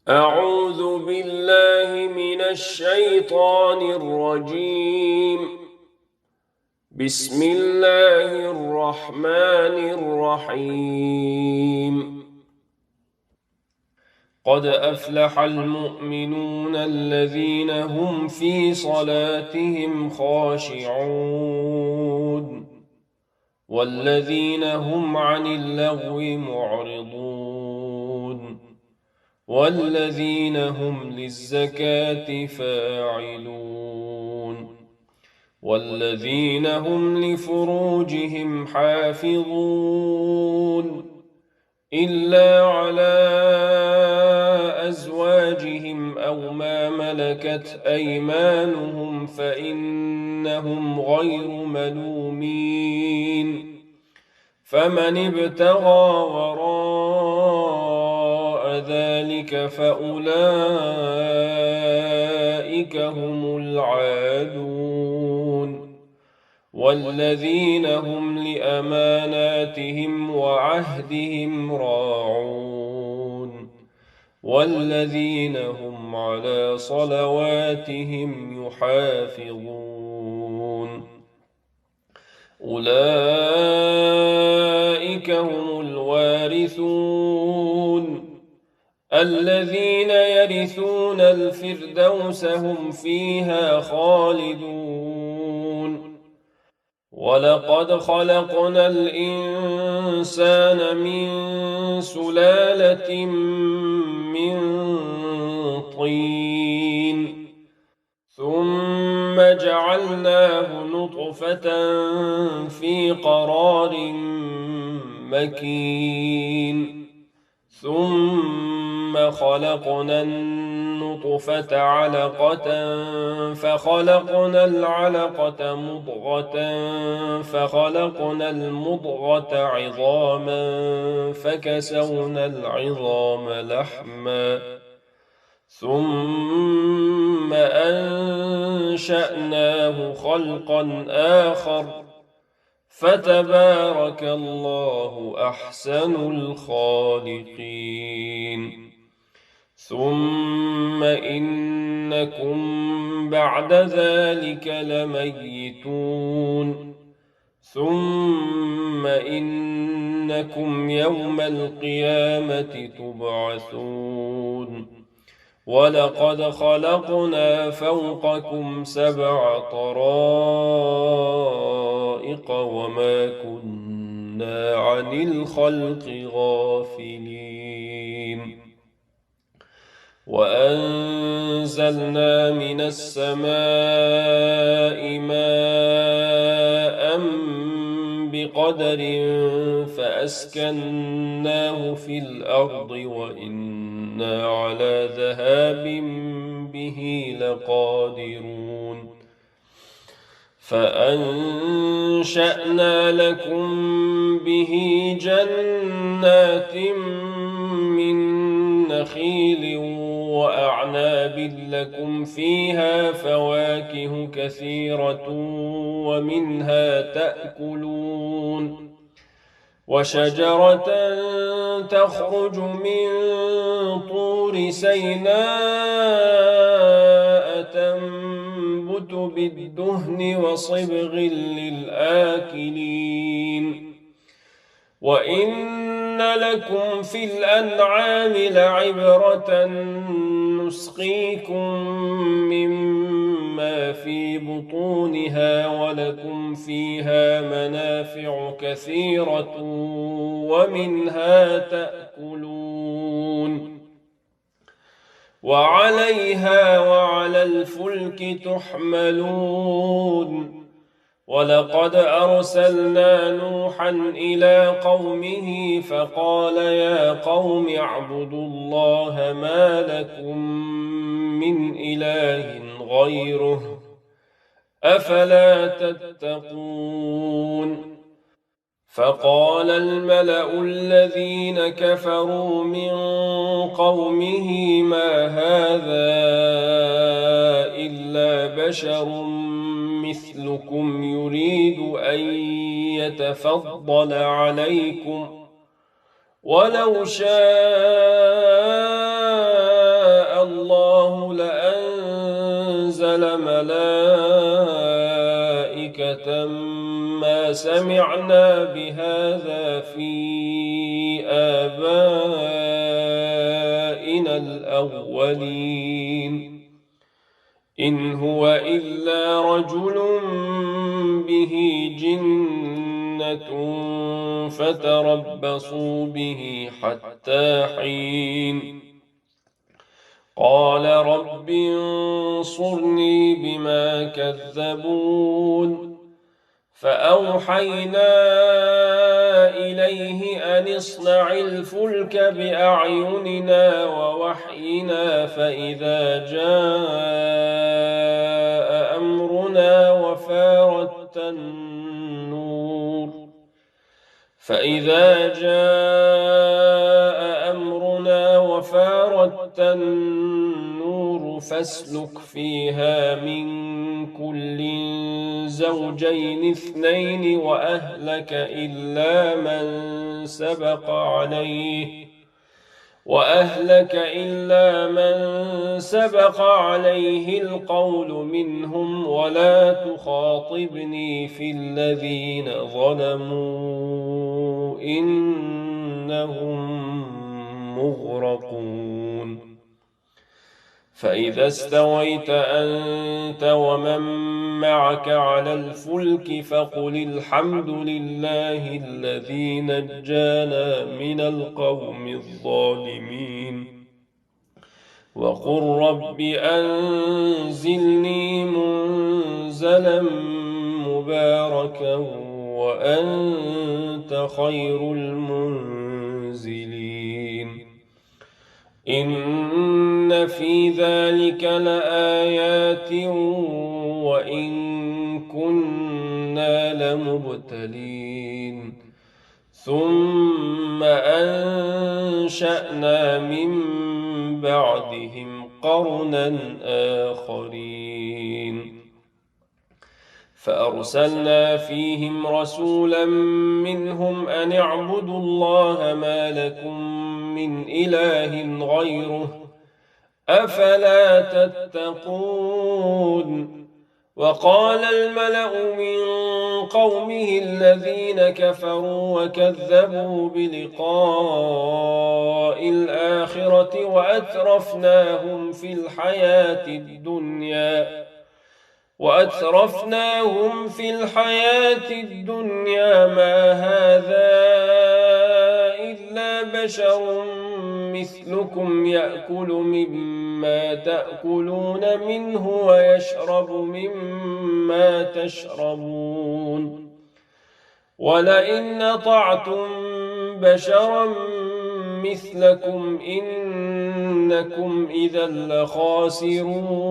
أعوذ بالله من الشيطان الرجيم. بسم الله الرحمن الرحيم. قد أفلح المؤمنون الذين هم في صلاتهم خاشعون والذين هم عن اللغو معرضون والذين هم للزكاة فاعلون والذين هم لفروجهم حافظون إلا على أزواجهم أو ما ملكت أيمانهم فإنهم غير ملومين فمن ابتغى وراء ذلك فأولئك هم العادون والذين هم لأماناتهم وعهدهم راعون والذين هم على صلواتهم يحافظون أولئك هم الوارثون الذين يرثون الفردوس هم فيها خالدون ولقد خلقنا الإنسان من سلالة من طين ثم جعلناه نطفة في قرار مكين ثم خلقنا النطفة علقة فخلقنا العلقة مضغة فخلقنا المضغة عظاما فكسونا العظام لحما ثم أنشأناه خلقا آخر فتبارك الله أحسن الخالقين ثم إنكم بعد ذلك لميتون ثم إنكم يوم القيامة تبعثون ولقد خلقنا فوقكم 7 طرائق وما كنا عن الخلق غافلين وأنزلنا من السماء ماء بقدر فأسكناه في الأرض وإنا على ذهاب به لقادرون فأنشأنا لكم به جنات من نخيل وأعناب لكم فيها فواكه كثيرة ومنها تأكلون وشجرة تخرج من طور سيناء تنبت بالدهن وصبغ للآكلين وإن لكم في الأنعام لعبرة نسقيكم مما في بطونها ولكم فيها منافع كثيرة ومنها تأكلون وعليها وعلى الفلك تحملون ولقد أرسلنا نوحا إلى قومه فقال يا قوم اعبدوا الله ما لكم من إله غيره أفلا تتقون فقال الملأ الذين كفروا من قومه ما هذا إلا بشر مثلكم يريد أن يتفضل عليكم ولو شاء ما سمعنا بهذا في آبائنا الأولين إن هو إلا رجل به جنة فتربصوا به حتى حين قال رب انصرني بما كذبون فأوحينا إليه أن اصنع الفلك بأعيننا ووحينا فإذا جاء أمرنا وفارت النور فاسلك فيها من كل زوجين اثنين وأهلك إلا من سبق عليه القول منهم ولا تخاطبني في الذين ظلموا إنهم مغرقون فإذا استويت أنت ومن معك على الفلك فقل الحمد لله الذي نجانا من القوم الظالمين وقل رب أنزلني منزلا مباركا وأنت خير المنزلين إن في ذلك لآيات وإن كنا لمبتلين ثم أنشأنا من بعدهم قرنا آخرين فأرسلنا فيهم رسولا منهم أن اعبدوا الله ما لكم من إله غيره أفلا تتقون وقال الملأ من قومه الذين كفروا وكذبوا بلقاء الآخرة وأترفناهم في الحياة الدنيا ما هذا إلا بشر مثلكم يأكل مما تأكلون منه ويشرب مما تشربون ولئن أطعتم بشرا مثلكم إنكم إذا لخاسرون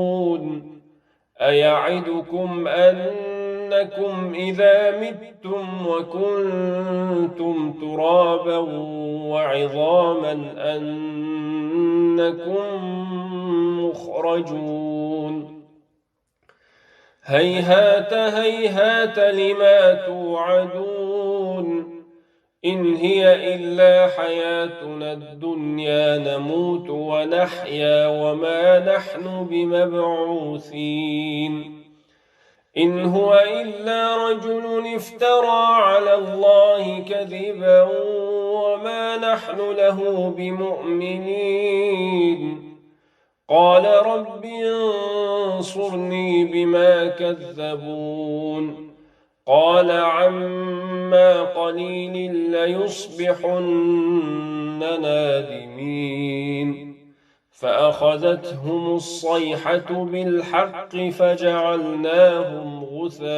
أيعدكم أنكم إذا متم وكنتم ترابا وعظاما أنكم مخرجون هيهات هيهات لما توعدون إن هي إلا حياتنا الدنيا نموت ونحيا وما نحن بمبعوثين إن هو إلا رجل افترى على الله كذبا وما نحن له بمؤمنين قال رب انصرني بما كذبون قال عما قليل ليصبحن نادمين فأخذتهم الصيحة بالحق فجعلناهم غثاء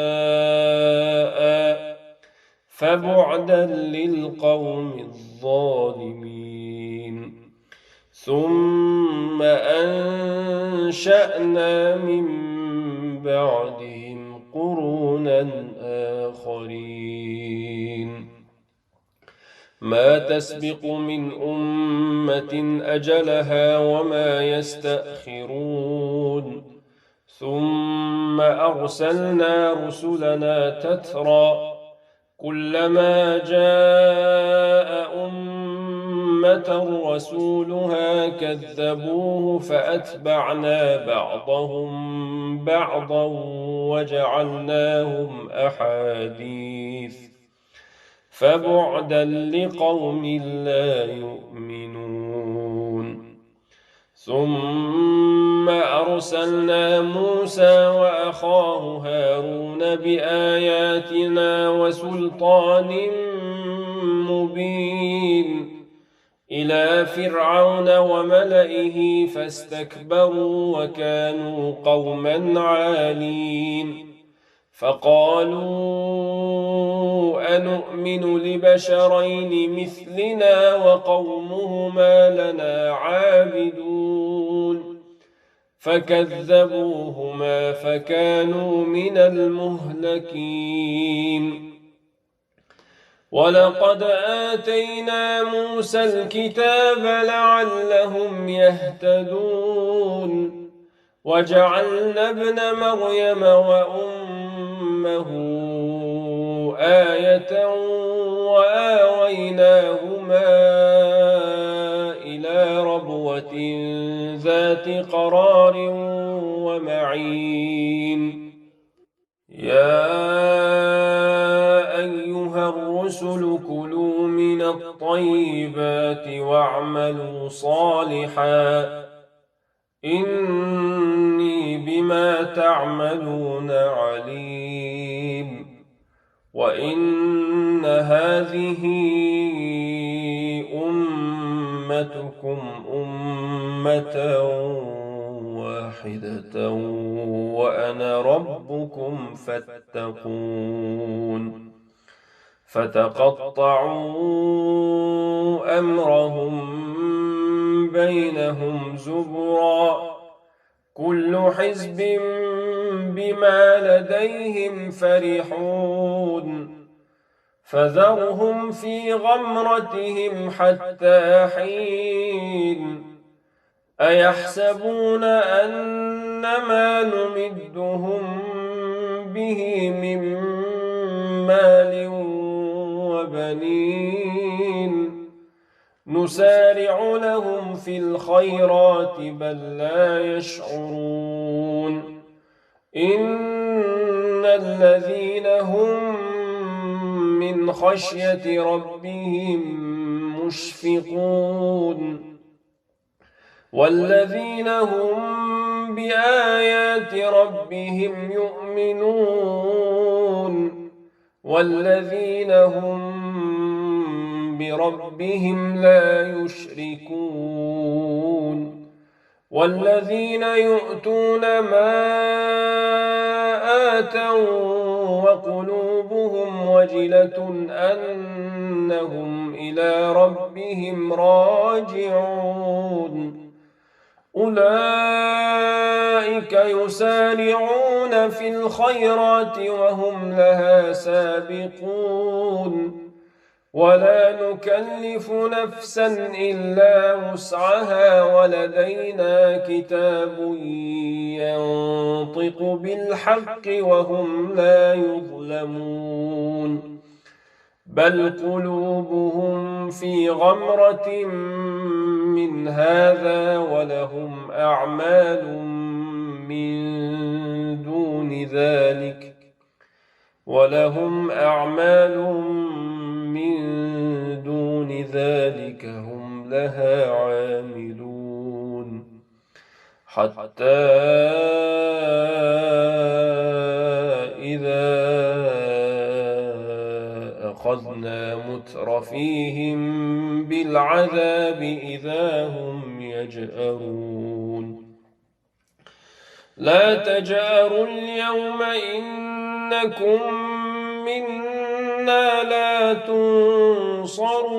فبعدا للقوم الظالمين ثم أنشأنا من بعدهم قرونا آخرين ما تسبق من أمة أجلها وما يستأخرون ثم أرسلنا رسلنا تترى كلما جاء أمة أمة رسولها كذبوه فأتبعنا بعضهم بعضا وجعلناهم أحاديث فبعدا لقوم لا يؤمنون. ثم أرسلنا موسى وأخاه هارون بآياتنا وسلطان مبين إلى فرعون وملئه فاستكبروا وكانوا قوما عالين فقالوا أنؤمن لبشرين مثلنا وقومهما لنا عابدون فكذبوهما فكانوا من المهلكين. ولقد آتينا موسى الكتاب لعلهم يهتدون وجعلنا ابن مريم وأمه آية وآويناهما إلى ربوة ذات قرار ومعين. يا أيها الرسل كلوا من الطيبات واعملوا صالحا إني بما تعملون عليم. وإن هذه أمتكم أمة واحدة وأنا ربكم فاتقون. فتقطعوا أمرهم بينهم زبرا كل حزب بما لديهم فرحون فذرهم في غمرتهم حتى حين أيحسبون أن ما نمدهم به من مال وبنين نسارع لهم في الخيرات بل لا يشعرون. إن الذين هم من خشية ربهم مشفقون والذين هم بآيات ربهم يؤمنون والذين هم بربهم لا يشركون والذين يؤتون ما آتوا وقلوبهم وجلة أنهم إلى ربهم راجعون أولئك يسارعون في الخيرات وهم لها سابقون ولا نكلف نفسا إلا وسعها ولدينا كتاب ينطق بالحق وهم لا يظلمون بل قلوبهم في غمرة من هذا ولهم أعمال من دون ذلك هم لها عاملون حتى إذا أخذنا مترفيهم بالعذاب إذا هم يجأرون لا تجأروا اليوم إنكم منا لا تنصرون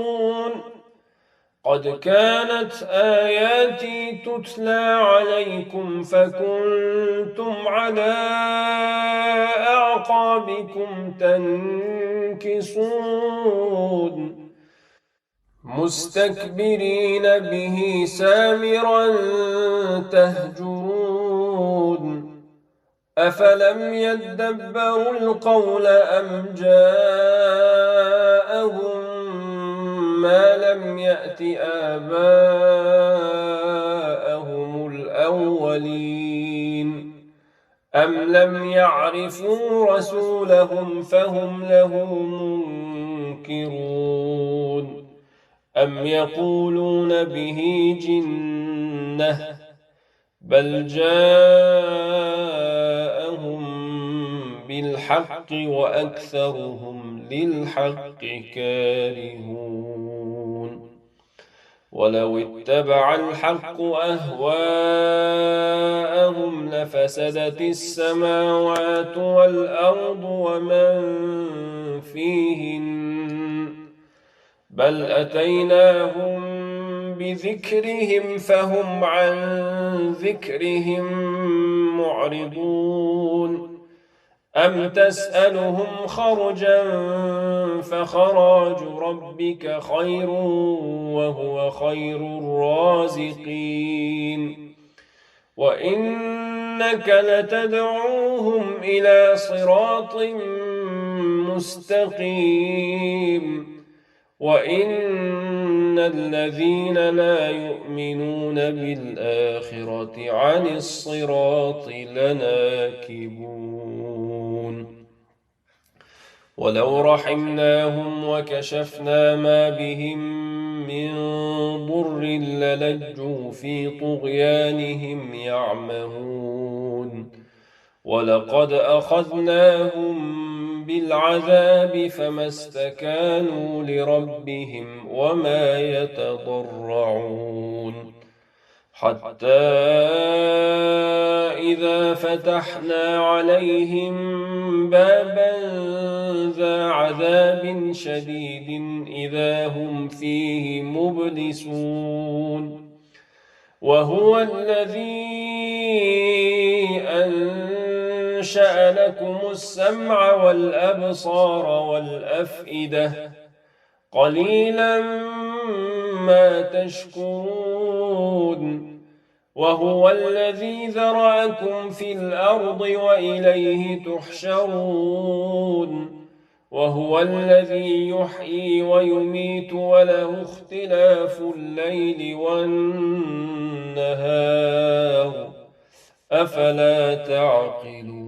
قد كانت آياتي تتلى عليكم فكنتم على أعقابكم تنكصون مستكبرين به سامرا تهجرون أفلم يدبروا القول أم جاءهم ما لم يأت آباءهم الأولين أم لم يعرفوا رسولهم فهم له منكرون أم يقولون به جنة بل جاءهم بالحق وأكثرهم للحق كارهون ولو اتبع الحق أهواءهم لفسدت السماوات والأرض ومن فيهن بل أتيناهم بذكرهم فهم عن ذكرهم معرضون أم تسألهم خرجا فخراج ربك خير وهو خير الرازقين وإنك لتدعوهم إلى صراط مستقيم وإن الذين لا يؤمنون بالآخرة عن الصراط لناكبون ولو رحمناهم وكشفنا ما بهم من ضر للجوا في طغيانهم يعمهون ولقد أخذناهم بالعذاب فما استكانوا لربهم وما يتضرعون حتى إذا فتحنا عليهم بابا ذا عذاب شديد إذا هم فيه مبلسون وهو الذي أنشأ لكم السمع والأبصار والأفئدة قليلا ما تشكرون وهو الذي ذرأكم في الأرض وإليه تحشرون وهو الذي يحيي ويميت وله اختلاف الليل والنهار أفلا تعقلون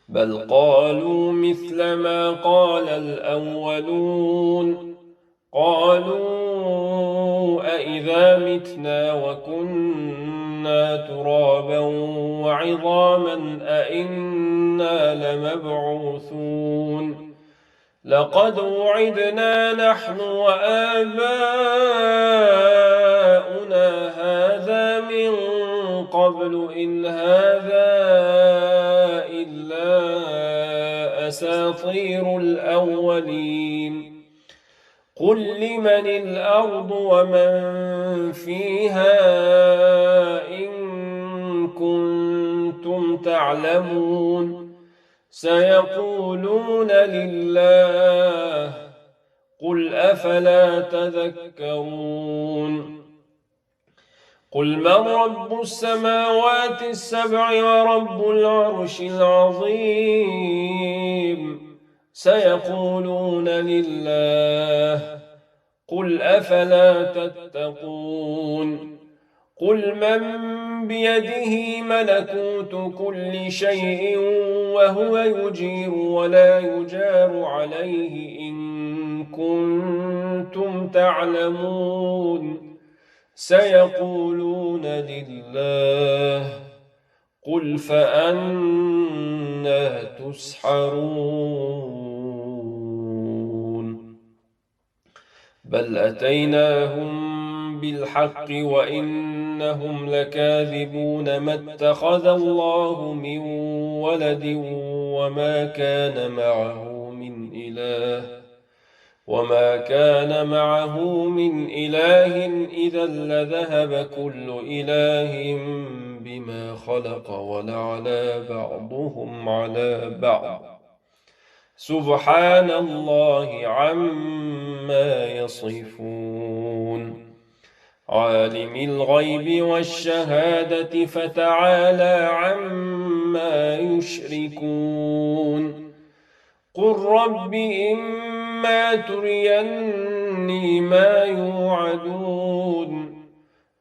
بل قالوا مثل ما قال الأولون قالوا أإذا متنا وكنا ترابا وعظاما أإنا لمبعوثون لقد وعدنا نحن وآباؤنا هذا من قبل إن هذا إلا أساطير الأولين قل لمن الأرض ومن فيها إن كنتم تعلمون سيقولون لله قل أفلا تذكرون قل من رب السماوات السبع ورب العرش العظيم سيقولون لله قل أفلا تتقون قل من بيده ملكوت كل شيء وهو يجير ولا يجار عليه إن كنتم تعلمون سيقولون لله قل فأنى تسحرون بل أتيناهم بالحق وإنهم لكاذبون ما اتخذ الله من ولد وما كان معه من إله إذا لذهب كل إله بما خلق ولعلى بعضهم على بعض سبحان الله عما يصفون عالم الغيب والشهادة فتعالى عما يشركون قل رب إما إما تريني ما يوعدون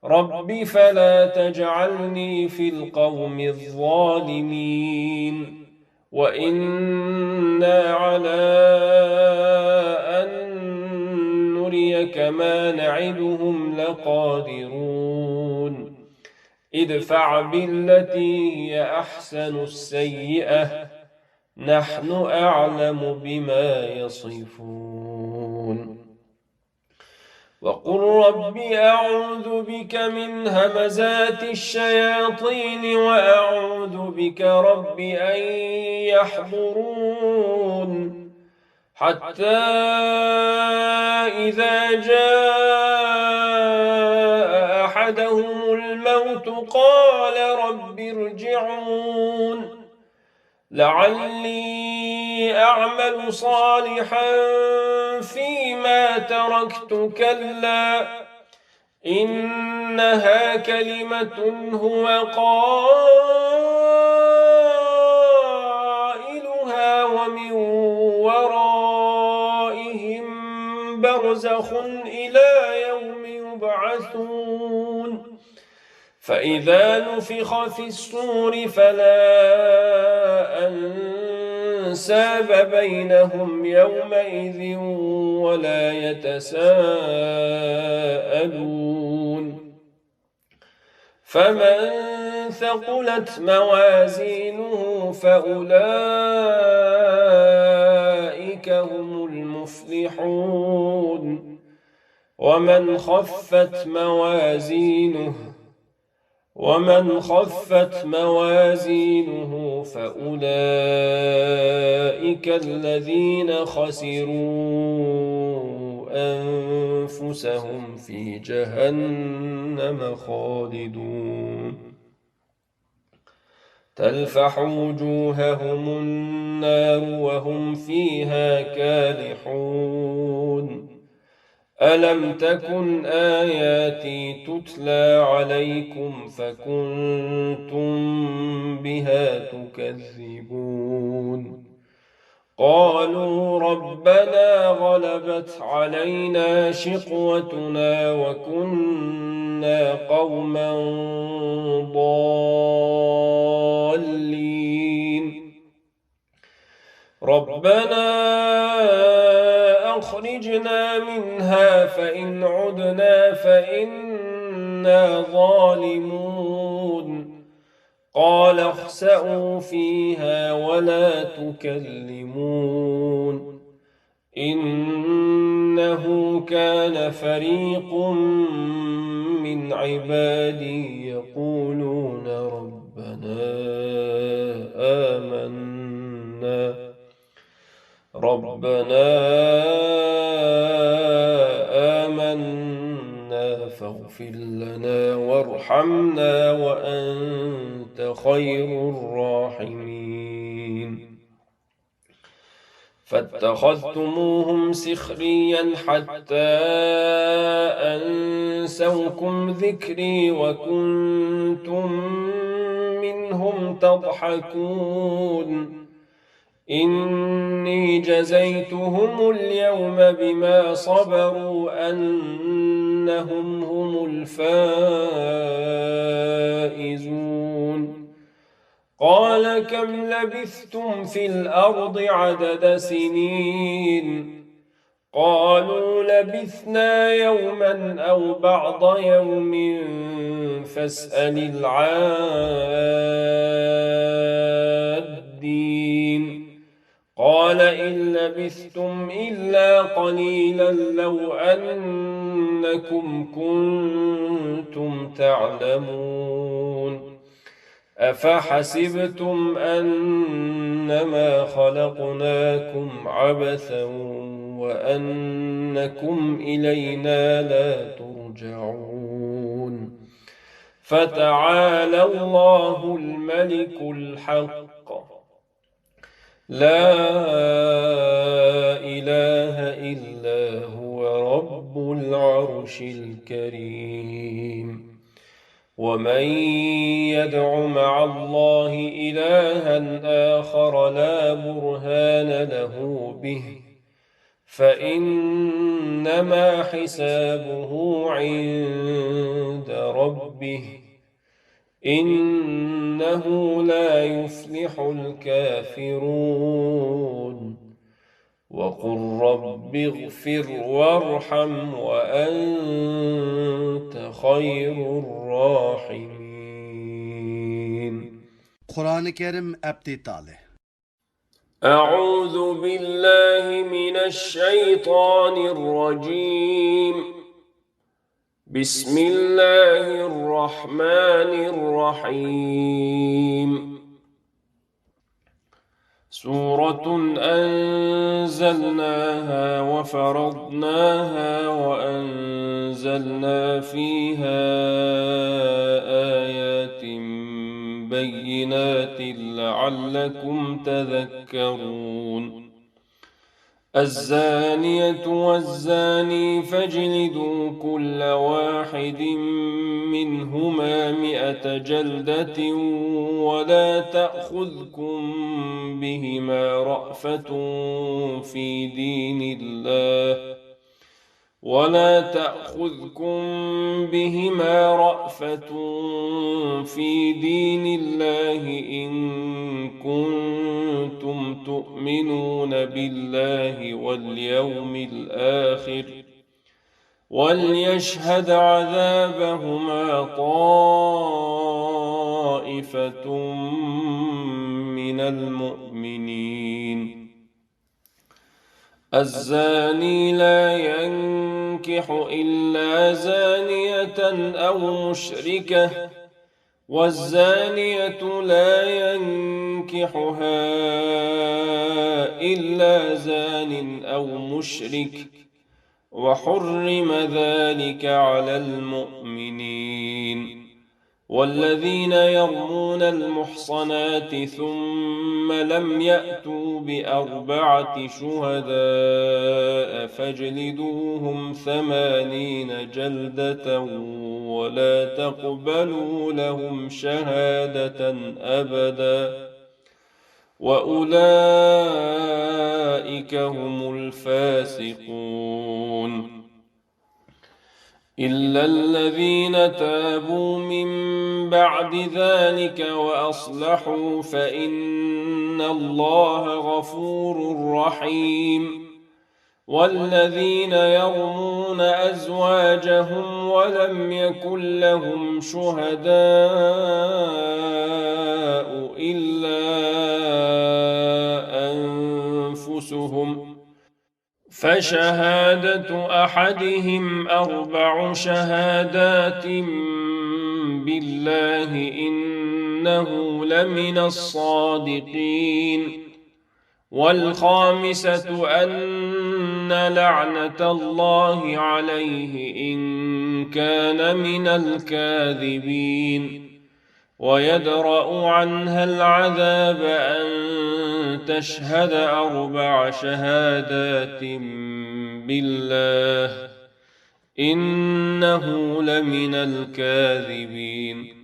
رب فلا تجعلني في القوم الظالمين وإنا على أن نريك ما نعدهم لقادرون ادفع بالتي هي أحسن السيئة نحن أعلم بما يصفون وقل رب أعوذ بك من همزات الشياطين وأعوذ بك رب أن يحضرون حتى إذا جاء أحدهم الموت قال رب ارجعون لعلي أعمل صالحا فيما تركت كلا إنها كلمة هو قائلها ومن ورائهم برزخ إلى يوم يبعثون فإذا نفخ في الصور فلا أنساب بينهم يومئذ ولا يتساءلون فمن ثقلت موازينه فأولئك هم المفلحون ومن خفت موازينه فأولئك الذين خسروا أنفسهم في جهنم خالدون تلفح وجوههم النار وهم فيها كالحون ألم تكن آياتي تتلى عليكم فكنتم بها تكذبون قالوا ربنا غلبت علينا شقوتنا وكنا قوما ضالين ربنا أخرجنا منها فإن عدنا فإنا ظالمون قال اخسئوا فيها ولا تكلمون إنه كان فريق من عبادي يقولون ربنا آمنا فاغفر لنا وارحمنا وأنت خير الراحمين فاتخذتموهم سخريا حتى أنسوكم ذكري وكنتم منهم تضحكون إني جزيتهم اليوم بما صبروا أنهم هم الفائزون قال كم لبثتم في الأرض عدد سنين قالوا لبثنا يوما أو بعض يوم فاسأل العادين قال إن لبثتم إلا قليلا لو أنكم كنتم تعلمون أفحسبتم أنما خلقناكم عبثا وأنكم إلينا لا ترجعون فتعالى الله الملك الحق لا إله إلا هو رب العرش الكريم ومن يدع مع الله إلها آخر لا برهان له به فإنما حسابه عند ربه إنه لا يفلح الكافرون وقل رب اغفر وارحم وأنت خير الراحمين. Kur'an-ı Kerim Abdi Tale. أعوذ بالله من الشيطان الرجيم. بسم الله الرحمن الرحيم. سورة أنزلناها وفرضناها وأنزلنا فيها آيات بينات لعلكم تذكرون. الزانية والزاني فاجلدوا كل واحد منهما 100 جلدة ولا تأخذكم بهما رأفة في دين الله إن كنتم تؤمنون بالله واليوم الآخر وليشهد عذابهما طائفة من المؤمنين. الزاني لا ينكح إلا زانية أو مشركة والزانية لا ينكحها إلا زان أو مشرك وحرم ذلك على المؤمنين. والذين يرمون المحصنات ثم لم يأتوا ب4 شهداء فاجلدوهم 80 جلدة ولا تقبلوا لهم شهادة أبدا وأولئك هم الفاسقون. إلا الذين تابوا من بعد ذلك وأصلحوا فإن الله غفور رحيم. والذين يرمون أزواجهم ولم يكن لهم شهداء إلا أنفسهم فشهادة أحدهم 4 شهادات بالله إنه لمن الصادقين. والخامسة أن لعنة الله عليه إن كان من الكاذبين. ويدرأ عنها العذاب أن تشهد 4 شهادات بالله إنه لمن الكاذبين.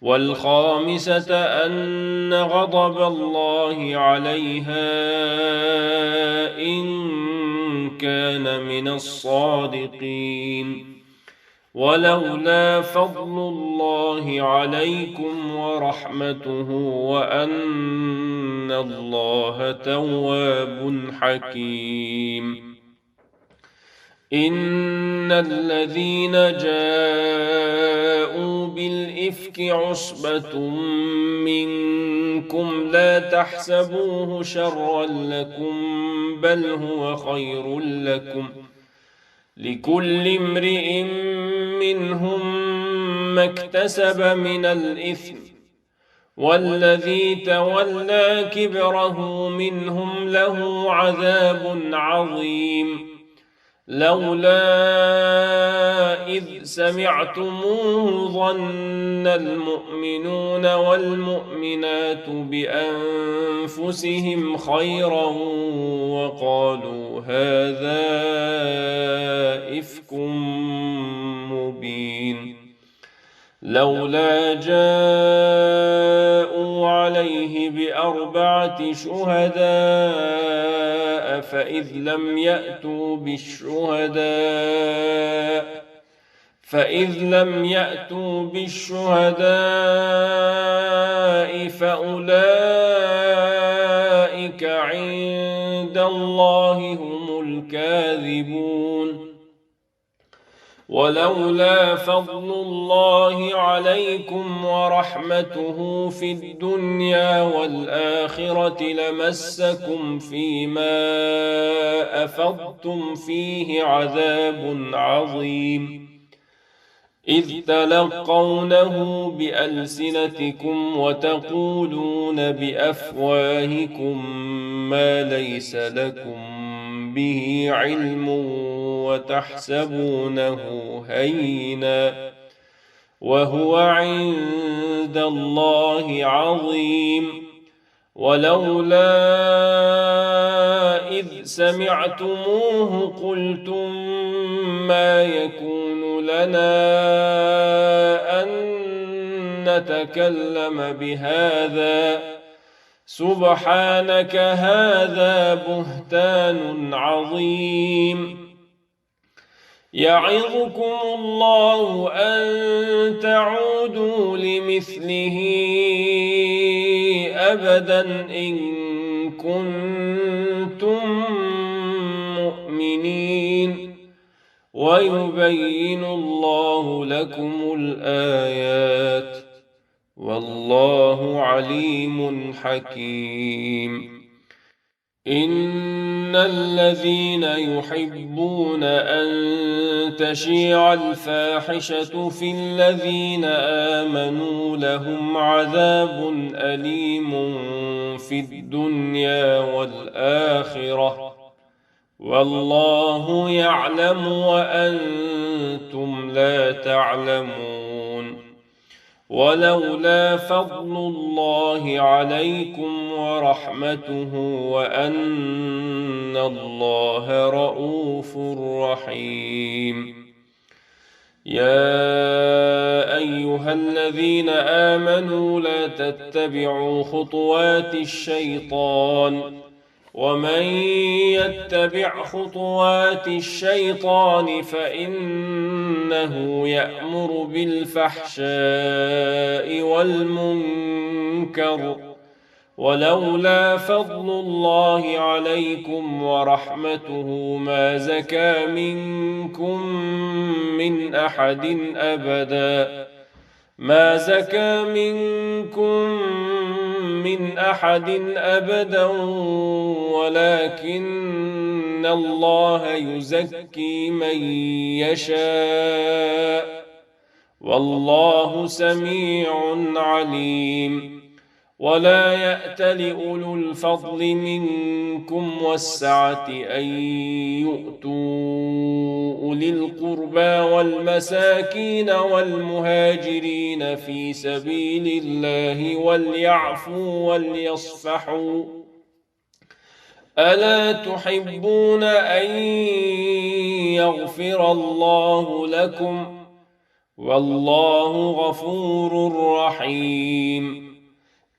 والخامسة أن غضب الله عليها إن كان من الصادقين. ولولا فضل الله عليكم ورحمته وأن الله تواب حكيم. إن الذين جاءوا بالإفك عصبة منكم لا تحسبوه شرا لكم بل هو خير لكم لكل امرئ منهم ما اكتسب من الإثم والذي تولى كبره منهم له عذاب عظيم. لولا إذ سمعتموه ظن المؤمنون والمؤمنات بأنفسهم خيرا وقالوا هذا إفك مبين. لولا جاءوا عليه بأربعة شهداء فإذ لم يأتوا بالشهداء فأولئك عند الله هم الكاذبون. ولولا فضل الله عليكم ورحمته في الدنيا والآخرة لمسكم فيما أفضتم فيه عذاب عظيم، إذ تلقونه بألسنتكم وتقولون بأفواهكم ما ليس لكم به علم وتحسبونه هينا وهو عند الله عظيم. ولولا إذ سمعتموه قلتم ما يكون لنا أن نتكلم بهذا سبحانك هذا بهتان عظيم. يعظكم الله أن تعودوا لمثله أبدا إن كنتم مؤمنين، ويبين الله لكم الآيات والله عليم حكيم. إن الذين يحبون أن تشيع الفاحشة في الذين آمنوا لهم عذاب أليم في الدنيا والآخرة والله يعلم وأنتم لا تعلمون. ولولا فضل الله عليكم ورحمته وأن الله رؤوف رحيم. يا أيها الذين آمنوا لا تتبعوا خطوات الشيطان ومن يتبع خطوات الشيطان فإنه يأمر بالفحشاء والمنكر. ولولا فضل الله عليكم ورحمته ما زكى منكم من أحد أبدا ولكن الله يزكي من يشاء والله سميع عليم. ولا يأتل أولو الفضل منكم والسعة أن يؤتوا أولي القربى والمساكين والمهاجرين في سبيل الله وليعفوا وليصفحوا ألا تحبون أن يغفر الله لكم والله غفور رحيم.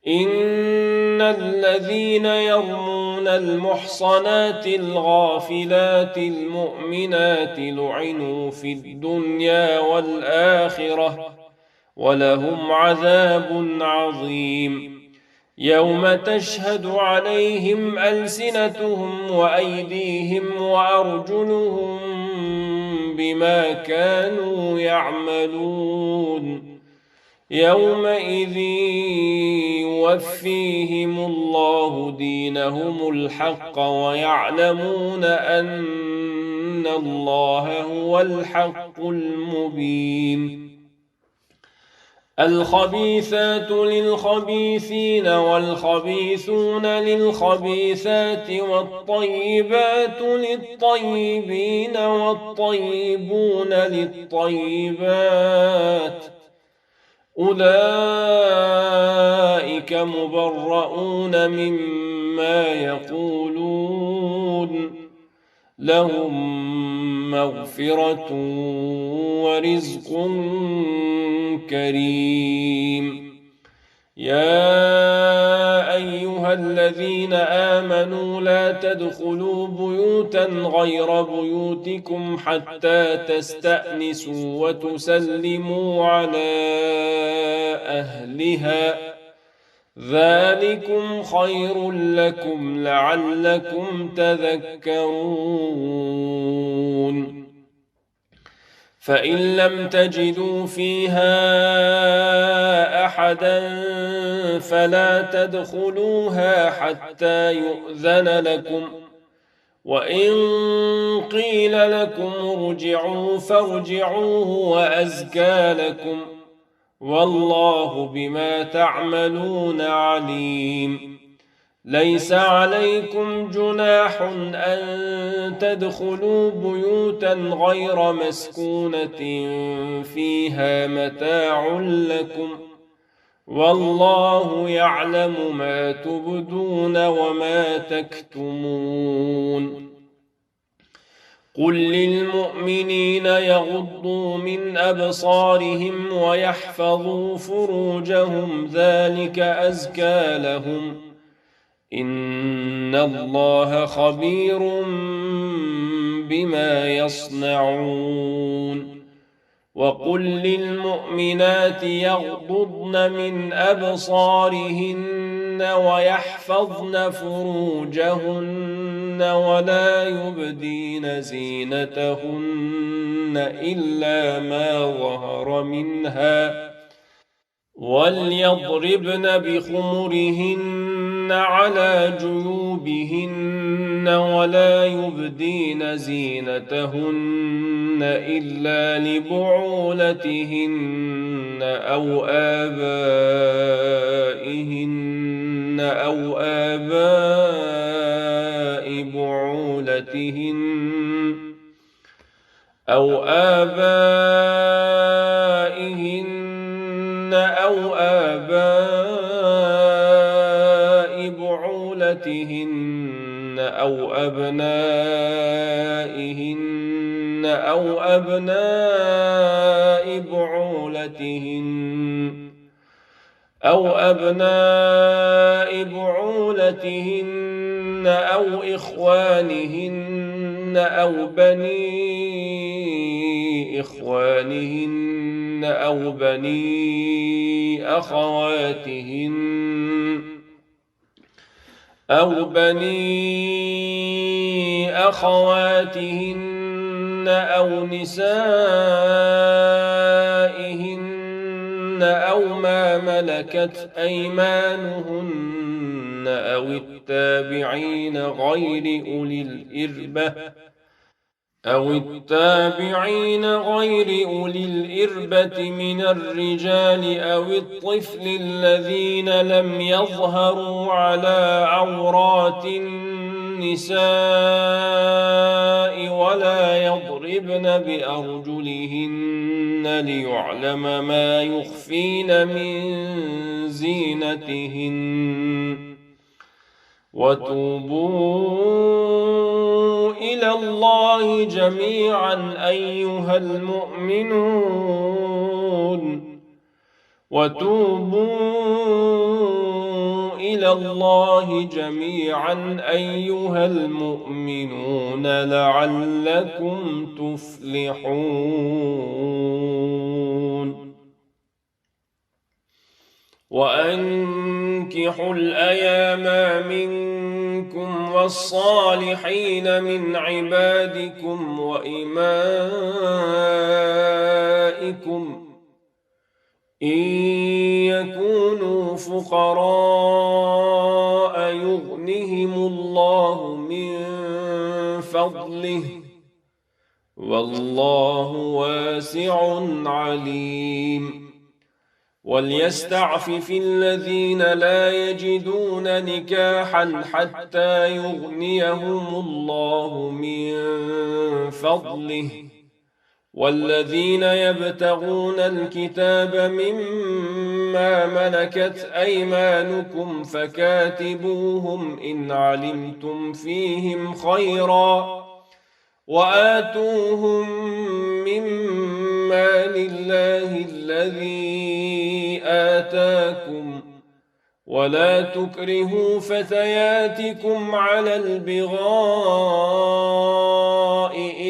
إن الذين يرمون المحصنات الغافلات المؤمنات لعنوا في الدنيا والآخرة ولهم عذاب عظيم. يوم تشهد عليهم ألسنتهم وأيديهم وأرجلهم بما كانوا يعملون. يومئذ يوفيهم الله دينهم الحق ويعلمون أن الله هو الحق المبين. الخبيثات للخبيثين والخبيثون للخبيثات والطيبات للطيبين والطيبون للطيبات أولئك مبرؤون مما يقولون لهم مغفرة ورزق كريم. يا أيها الذين آمنوا لا تدخلوا بيوتا غير بيوتكم حتى تستأنسوا وتسلموا على أهلها ذلكم خير لكم لعلكم تذكرون فإن لم تجدوا فيها أحدا فلا تدخلوها حتى يؤذن لكم وإن قيل لكم ارجعوا فارجعوا هو أزكى لكم والله بما تعملون عليم ليس عليكم جناح أن تدخلوا بيوتا غير مسكونة فيها متاع لكم والله يعلم ما تبدون وما تكتمون قل للمؤمنين يغضوا من أبصارهم ويحفظوا فروجهم ذلك أزكى لهم إن الله خبير بما يصنعون وقل للمؤمنات يغضضن من أبصارهن ويحفظن فروجهن ولا يبدين زينتهن إلا ما ظهر منها وليضربن بخمرهن على جيوبهن ولا يبدين زينتهن إلا لبعولتهن أو آباء بعولتهن أو آباء بعولتهن أو أبنائهن أو أبناء بعولتهن أو إخوانهن أو بني إخوانهن أو بني أخواتهن أو نسائهن أو ما ملكت أيمانهن أو التابعين غير أولي الإربة من الرجال أو الطفل الذين لم يظهروا على عورات النساء ولا يضربن بأرجلهن ليعلم ما يخفين من زينتهن وتوبوا إلى الله جميعا أيها المؤمنون لعلكم تفلحون وأنكحوا الأيام منكم والصالحين من عبادكم وإمائكم إن يكونوا فقراء يغنهم الله من فضله والله واسع عليم وليستعفف الذين لا يجدون نكاحا حتى يغنيهم الله من فضله والذين يبتغون الكتاب مما ملكت أيمانكم فكاتبوهم إن علمتم فيهم خيرا وآتوهم مما لله الذي آتاكم ولا تكرهوا فتياتكم على البغاء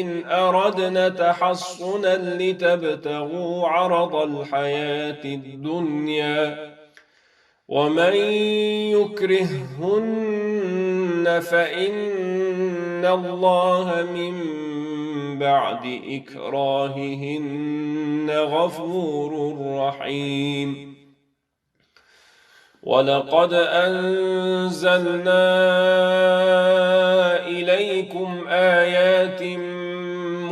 إن أردنا تحصنا لتبتغوا عرض الحياة الدنيا ومن يكرههن فإن الله من بعد إكراههن غفور رحيم. ولقد أنزلنا إليكم آيات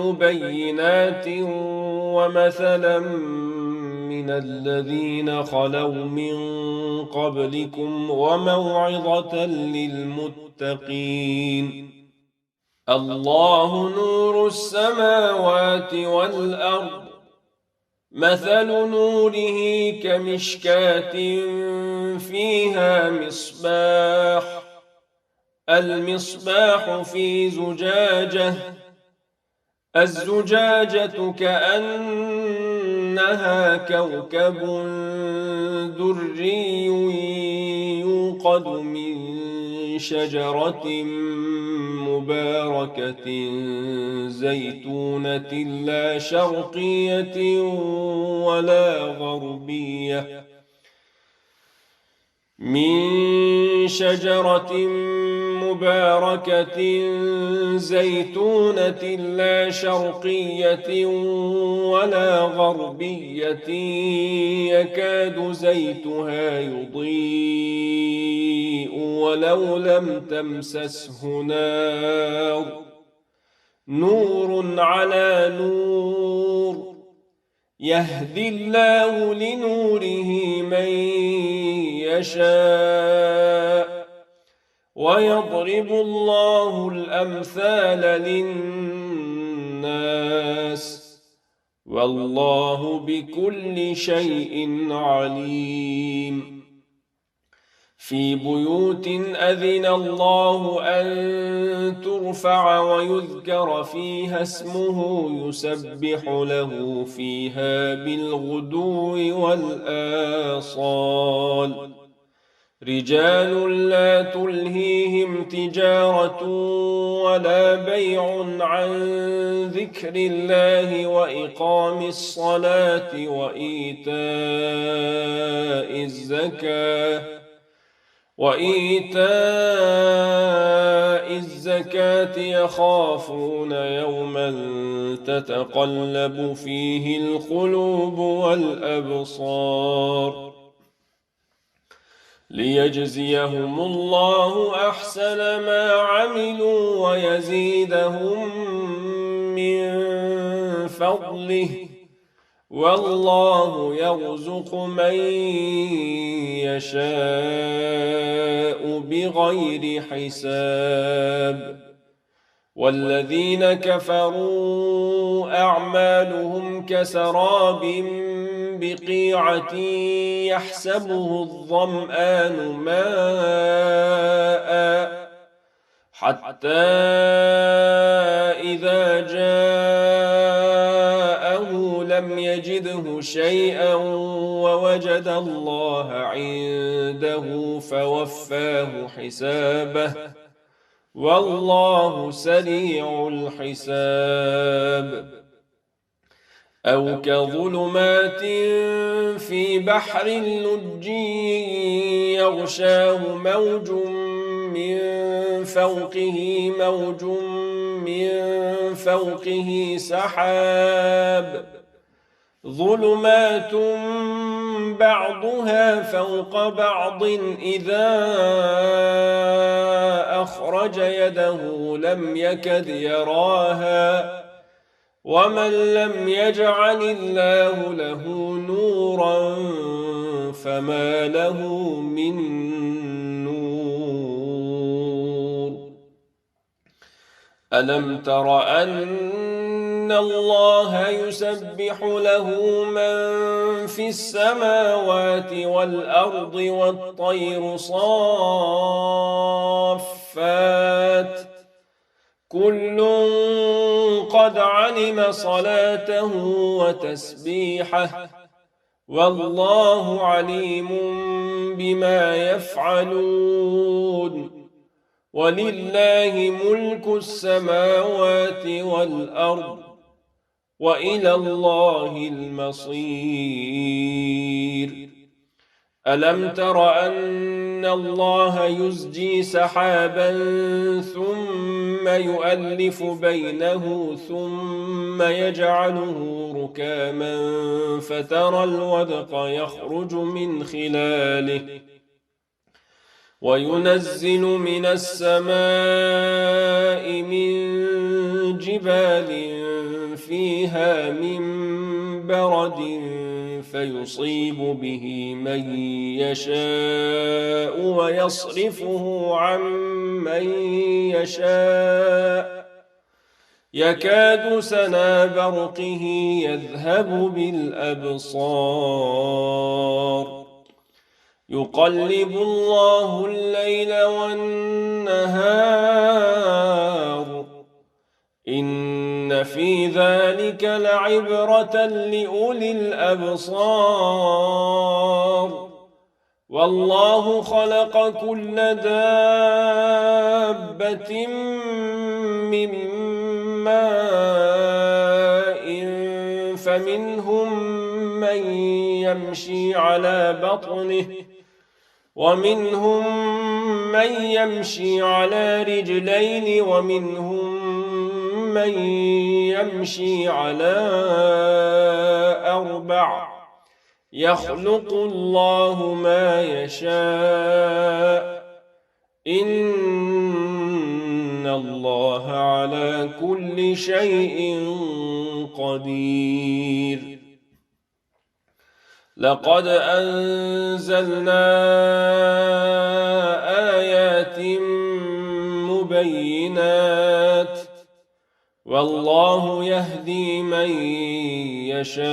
مبينات ومثلا من الذين خلوا من قبلكم وموعظة للمتقين. الله نور السماوات والأرض مثل نوره كمشكاة فيها مصباح المصباح في زجاجة الزجاجة كأنها كوكب دري يوقد من شجرة مباركة زيتونة لا شرقية ولا غربية من شجرة مباركة زيتونة لا شرقية ولا غربية يكاد زيتها يضيء ولو لم تمسسه نور على نور يهدي الله لنوره من يشاء ويضرب الله الأمثال للناس والله بكل شيء عليم. في بيوت أذن الله أن ترفع ويذكر فيها اسمه يسبح له فيها بالغدو والآصال رجال لا تلهيهم تجارة ولا بيع عن ذكر الله وإقام الصلاة وإيتاء الزكاة يخافون يوما تتقلب فيه القلوب والأبصار ليجزيهم الله أحسن ما عملوا ويزيدهم من فضله والله يرزق من يشاء بغير حساب. والذين كفروا أعمالهم كسراب بقيعة يحسبه الظمآن ماء حتى إذا جاءه لم يجده شيئا ووجد الله عنده فوفاه حسابه والله سريع الحساب. أو كظلمات في بحر لجي يغشاه موج من فوقه موج من فوقه سحاب ظلمات بعضها فوق بعض إذا أخرج يده لم يكد يراها ومن لم يجعل الله له نورا فما له من نور. ألم تر أن الله يسبح له من في السماوات والأرض والطير صافات كل قد علم صلاته وتسبيحه والله عليم بما يفعلون ولله ملك السماوات والأرض وإلى الله المصير ألم تر أن الله يزجي سحابا ثم يؤلف بينه ثم يجعله ركاما فترى الودق يخرج من خلاله وينزل من السماء من جبال فيها من برد فيصيب به من يشاء ويصرفه عن من يشاء يكاد سنا برقه يذهب بالأبصار يقلب الله الليل والنهار إن في ذلك لعبرة لأولي الأبصار والله خلق كل دابة من ماء فمنهم من يمشي على بطنه ومنهم من يمشي على رجلين ومنهم من يمشي على أربع يخلق الله ما يشاء إن الله على كل شيء قدير لقد أنزلنا آيات مبينات والله يهدي من يشاء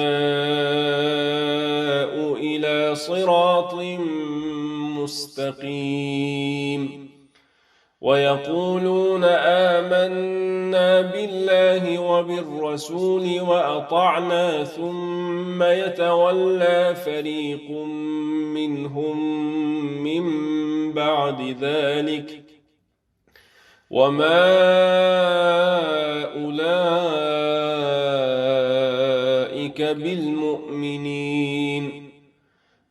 إلى صراط مستقيم ويقولون آمنا بالله وبالرسول وأطعنا ثم يتولى فريق منهم من بعد ذلك وما أولئك بالمؤمنين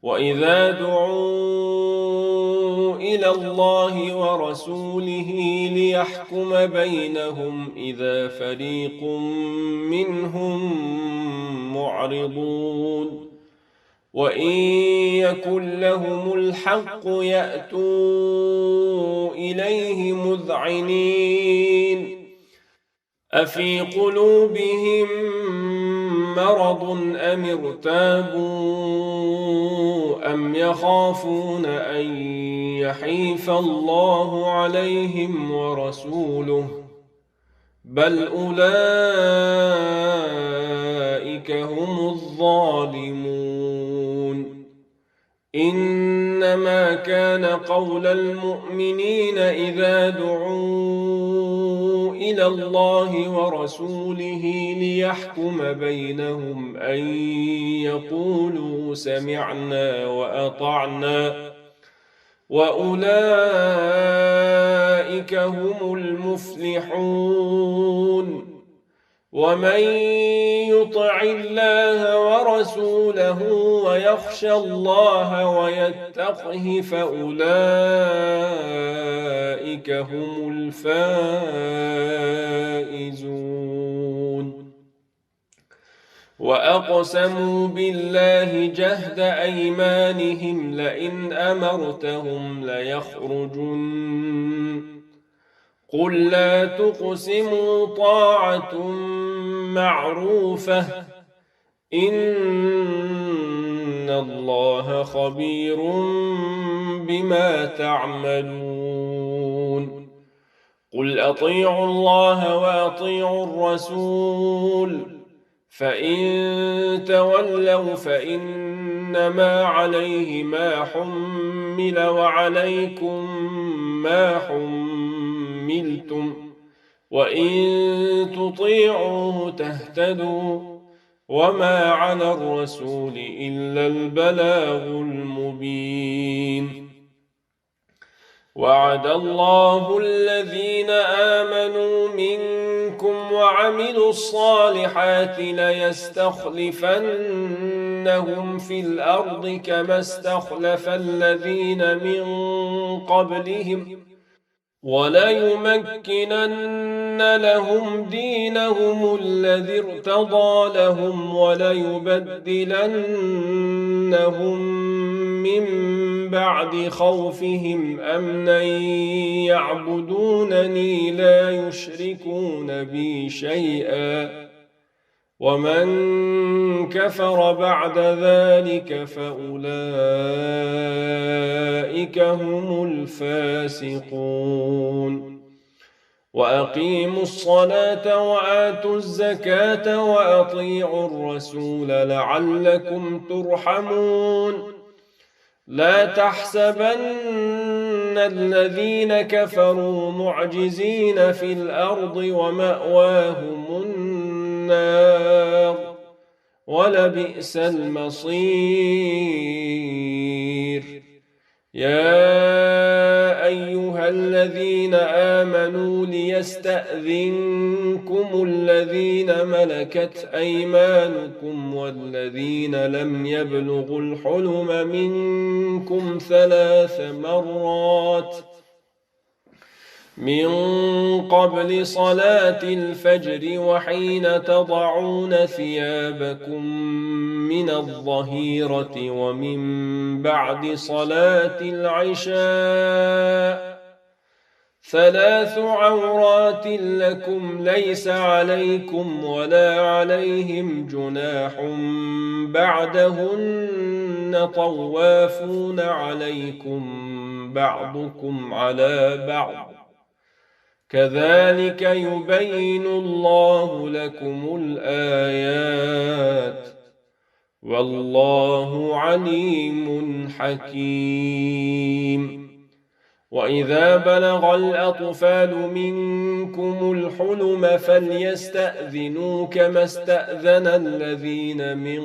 وإذا دعوا إلى الله ورسوله ليحكم بينهم إذا فريق منهم معرضون وإن يكن لهم الحق يأتوا إليه مذعنين أفي قلوبهم مرض أم ارتابوا أم يخافون أن يحيف الله عليهم ورسوله بل أولئك هم الظالمون إنما كان قول المؤمنين إذا دعوا إلى الله ورسوله ليحكم بينهم أن يقولوا سمعنا وأطعنا وأولئك هم المفلحون ومن يطع الله ورسوله ويخشى الله ويتقه فأولئك هم الفائزون وأقسموا بالله جهد أيمانهم لئن أمرتهم ليخرجن قل لا تقسموا طاعة معروفة إن الله خبير بما تعملون قل أطيعوا الله وأطيعوا الرسول فإن تولوا فإنما عليه ما حمل وعليكم ما حملتم وإن تطيعوه تهتدوا وما على الرسول إلا البلاغ المبين. وعد الله الذين آمنوا منكم وعملوا الصالحات ليستخلفنهم في الأرض كما استخلف الذين من قبلهم وليمكنن لهم دينهم الذي ارتضى لهم وليبدلنهم من بعد خوفهم أمنا يعبدونني لا يشركون بي شيئا ومن كفر بعد ذلك فأولئك هم الفاسقون. وأقيموا الصلاة وآتوا الزكاة وأطيعوا الرسول لعلكم ترحمون. لا تحسبن الذين كفروا معجزين في الأرض ومأواهم النار ولبئس المصير. يا أيها الذين آمنوا ليستأذنكم الذين ملكت أيمانكم والذين لم يبلغوا الحلم منكم 3 مرات من قبل صلاة الفجر وحين تضعون ثيابكم من الظهيرة ومن بعد صلاة العشاء 3 عورات لكم ليس عليكم ولا عليهم جناح بعدهن طوافون عليكم بعضكم على بعض كذلك يبين الله لكم الآيات والله عليم حكيم. وإذا بلغ الأطفال منكم الحلم فليستأذنوا كما استأذن الذين من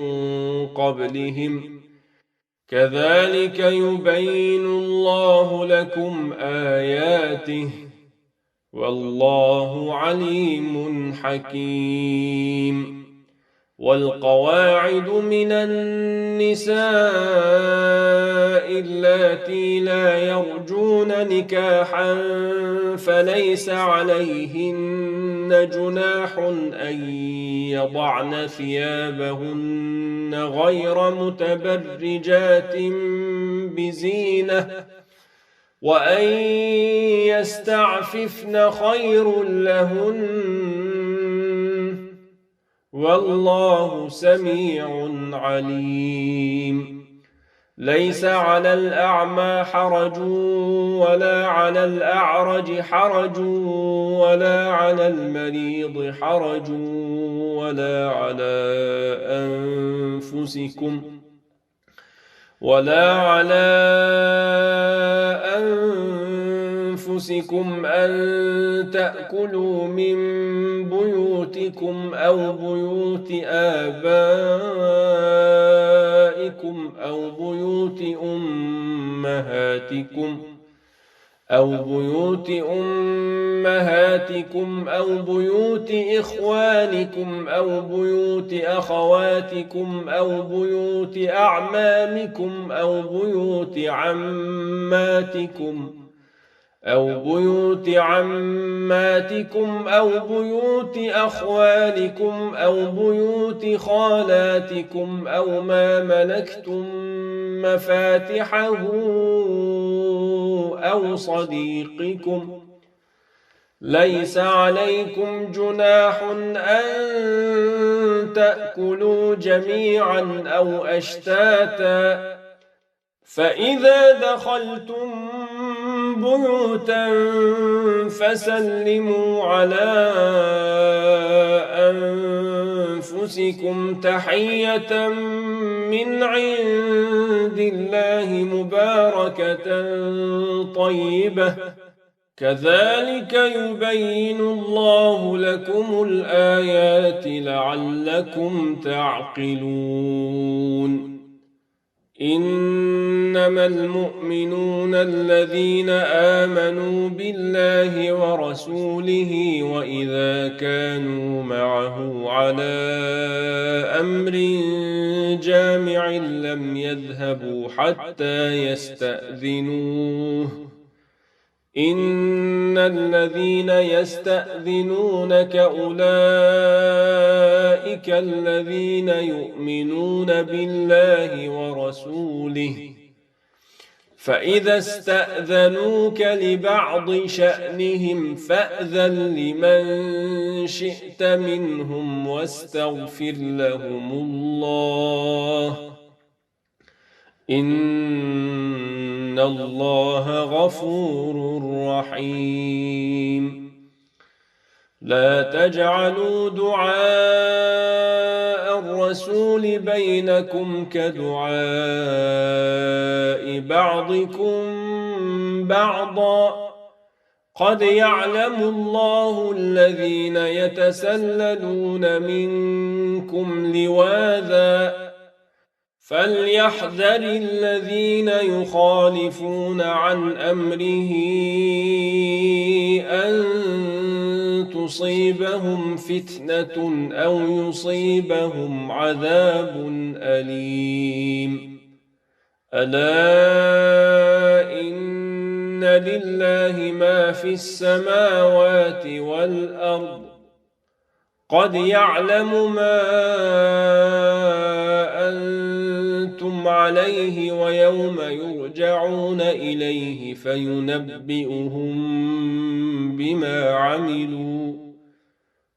قبلهم كذلك يبين الله لكم آياته والله عليم حكيم. والقواعد من النساء اللاتي لا يرجون نكاحا فليس عليهن جناح أن يضعن ثيابهن غير متبرجات بزينة وأن يستعففن خير لهن والله سميع عليم. ليس على الأعمى حرج ولا على الأعرج حرج ولا على المريض حرج ولا على أنفسكم أن تأكلوا من بيوتكم أو بيوت آبائكم أو بيوت أمهاتكم أو بيوت إخوانكم أو بيوت أخواتكم أو بيوت أعمامكم أو بيوت عماتكم أو بيوت أخوالكم أو بيوت خالاتكم أو ما ملكتم مفاتحه أو صديقكم. ليس عليكم جناح أن تأكلوا جميعا أو أشتاتا فإذا دخلتم بيوتا فسلموا على أنفسكم تحية من عند الله مباركة طيبة كذلك يبين الله لكم الآيات لعلكم تعقلون إنما المؤمنون الذين آمنوا بالله ورسوله وإذا كانوا معه على أمر جامع لم يذهبوا حتى يستأذنوه إن الذين يستأذنونك أولئك الذين يؤمنون بالله ورسوله فإذا استأذنوك لبعض شأنهم فأذن لمن شئت منهم واستغفر لهم الله إن الله غفور رحيم لا تجعلوا دعاء الرسول بينكم كدعاء بعضكم بعضا قد يعلم الله الذين يتسللون منكم لواذا فليحذر الذين يخالفون عن أمره أن تصيبهم فتنة أو يصيبهم عذاب أليم ألا إن لله ما في السماوات والأرض قد يعلم ما أنتم عليه ويوم يرجعون إليه فينبئهم بما عملوا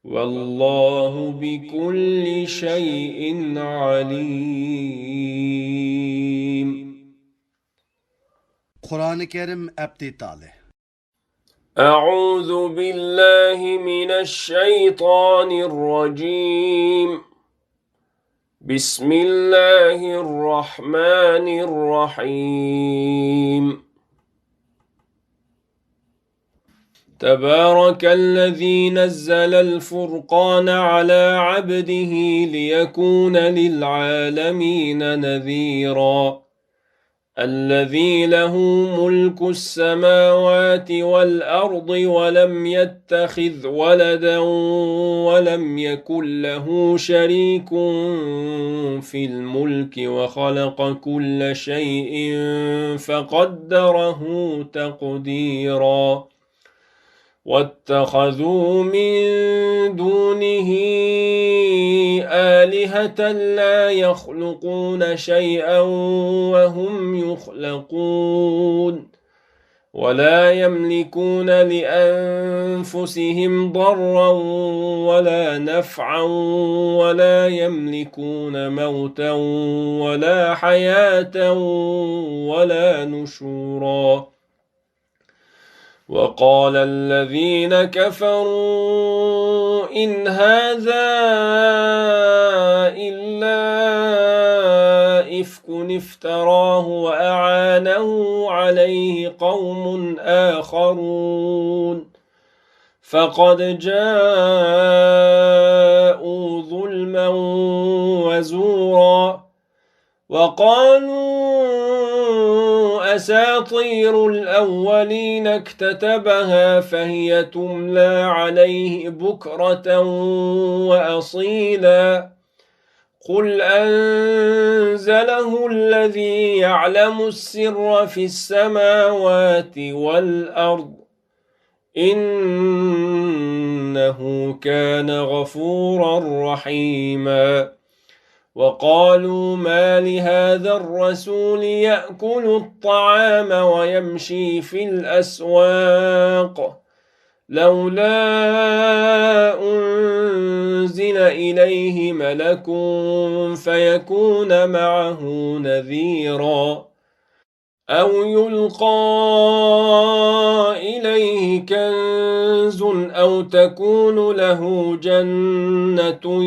والله بكل شيء عليم. Kur'an-ı Kerim Abdi Tale. أعوذ بالله من الشيطان الرجيم. بسم الله الرحمن الرحيم. تبارك الذي نزل الفرقان على عبده ليكون للعالمين نذيرا الذي له ملك السماوات والأرض ولم يتخذ ولدا ولم يكن له شريك في الملك وخلق كل شيء فقدره تقديرا واتخذوا من دونه آلهة لا يخلقون شيئا وهم يخلقون ولا يملكون لأنفسهم ضرا ولا نفعا ولا يملكون موتا ولا حياة ولا نشورا وقال الذين كفروا إن هذا إلا إفك افتراه وأعانه عليه قوم آخرون فقد جاءوا ظلما وزورا وقالوا أساطير الأولين اكتتبها فهي تملى عليه بكرة وأصيلا قل أنزله الذي يعلم السر في السماوات والأرض إنه كان غفورا رحيما وقالوا ما لهذا الرسول يأكل الطعام ويمشي في الأسواق لولا أنزل إليه ملك فيكون معه نذيرا أو يلقى إليه كنز أو تكون له جنة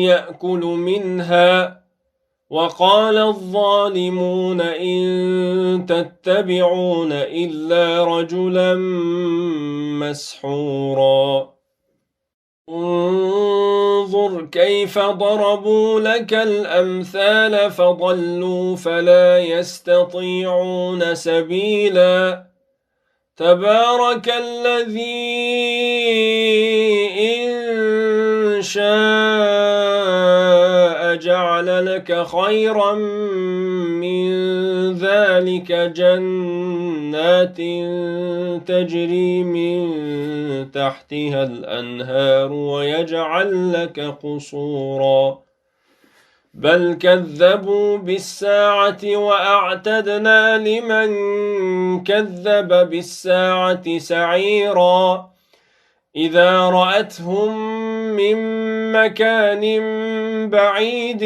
يأكل منها وقال الظالمون إن تتبعون إلا رجلا مسحورا انظر كيف ضربوا لك الأمثال فضلوا فلا يستطيعون سبيلا تبارك الذي إن شاء جعل لك خيرا من ذلك جنات تجري من تحتها الأنهار ويجعل لك قصورا بل كذبوا بالساعة وأعتدنا لمن كذب بالساعة سعيرا إذا رأتهم من مكان بعيد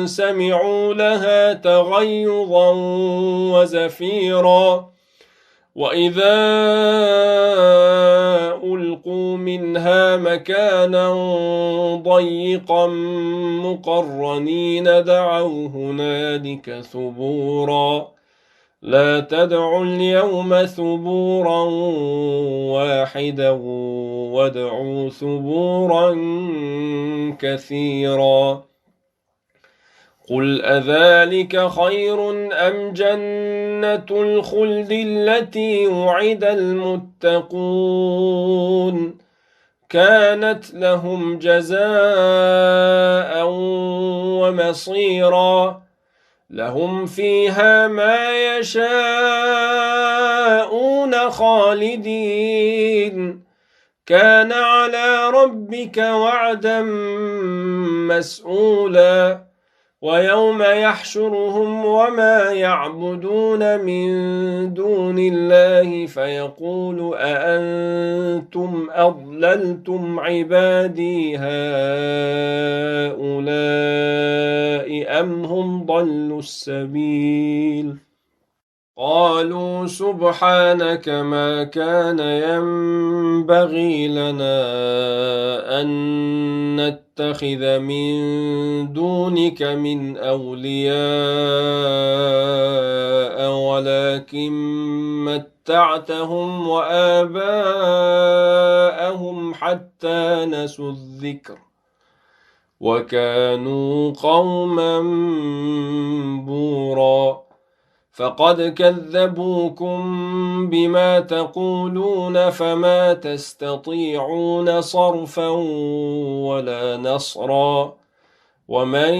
سمعوا لها تغيظا وزفيرا وإذا ألقوا منها مكانا ضيقا مقرنين دعوا هنالك ثبورا لا تدعوا اليوم ثبورا واحدا وادعوا ثبورا كثيرا قل أذلك خير أم جنة الخلد التي وعد المتقون كانت لهم جزاء ومصيرا لهم فيها ما يشاءون خالدين كان على ربك وعدا مسئولا ويوم يحشرهم وما يعبدون من دون الله فيقول أأنتم أضللتم عبادي هؤلاء أم هم ضلوا السبيل قالوا سبحانك ما كان ينبغي لنا أن نتخذ من دونك من أولياء ولكن متعتهم وآباءهم حتى نسوا الذكر وكانوا قوما بورا فقد كذبوكم بما تقولون فما تستطيعون صرفا ولا نصرا ومن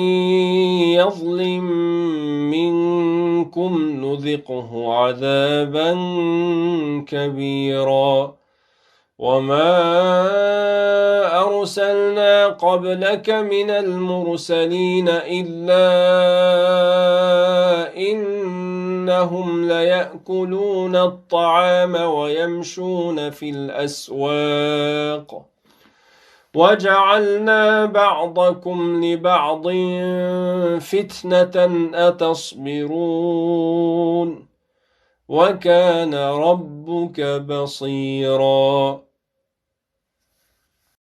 يظلم منكم نذقه عذابا كبيرا وما أرسلنا قبلك من المرسلين إلا إنهم ليأكلون الطعام ويمشون في الأسواق وجعلنا بعضكم لبعض فتنة أتصبرون وكان ربك بصيرا